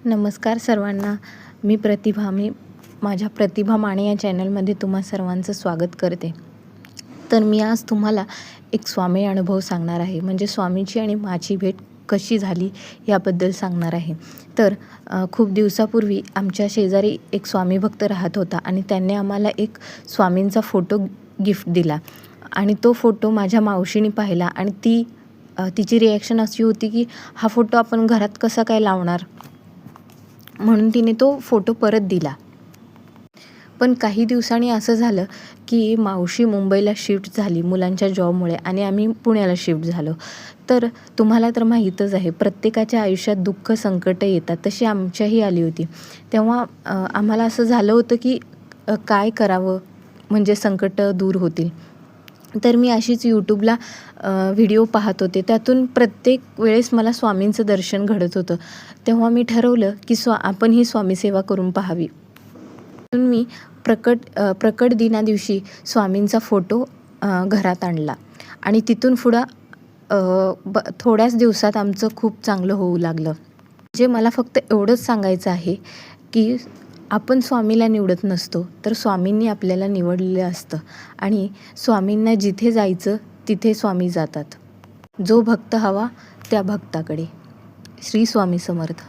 नमस्कार सर्वांना. मी माझ्या प्रतिभा माने या चॅनलमध्ये तुम्हा सर्वांचं स्वागत करते. तर मी आज तुम्हाला एक स्वामी अनुभव सांगणार आहे. म्हणजे स्वामीची आणि माझी भेट कशी झाली याबद्दल सांगणार आहे. तर खूप दिवसापूर्वी आमच्या शेजारी एक स्वामी भक्त राहत होता आणि त्यांनी आम्हाला एक स्वामींचा फोटो गिफ्ट दिला आणि तो फोटो माझ्या मावशीने पाहिला आणि तिची रिॲक्शन अशी होती की हा फोटो आपण घरात कसा काय लावणार, म्हणून तिने तो फोटो परत दिला. पण काही दिवसांनी असं झालं की मावशी मुंबईला शिफ्ट झाली मुलांच्या जॉबमुळे आणि आम्ही पुण्याला शिफ्ट झालो. तर तुम्हाला तर माहीतच आहे, प्रत्येकाच्या आयुष्यात दुःख संकटं येतात, तशी आमच्याही आली होती. तेव्हा आम्हाला असं झालं होतं की काय करावं म्हणजे संकटं दूर होतील. तर मी अशीच यूट्यूबला व्हिडिओ पाहत होते. त्यातून प्रत्येक वेळेस मला स्वामींचं दर्शन घडत होतं. तेव्हा मी ठरवलं की आपण ही स्वामी सेवा करून पाहावी. म्हणून मी प्रकट दिना दिवशी स्वामींचा फोटो घरात आणला आणि तिथून पुढं थोड्याच दिवसात आमचं खूप चांगलं होऊ लागलं. म्हणजे मला फक्त एवढंच सांगायचं आहे की आपण स्वामीला निवडत नसतो, तर स्वामींनी आपल्याला निवडलेलं असतं आणि स्वामींना जिथे जायचं तिथे स्वामी जातात. जो भक्त हवा त्या भक्ताकडे. श्री स्वामी समर्थ.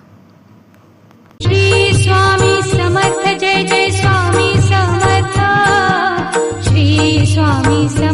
श्री स्वामी समर्थ. जय जय स्वामी समर्थ. श्री स्वामी समर्थ.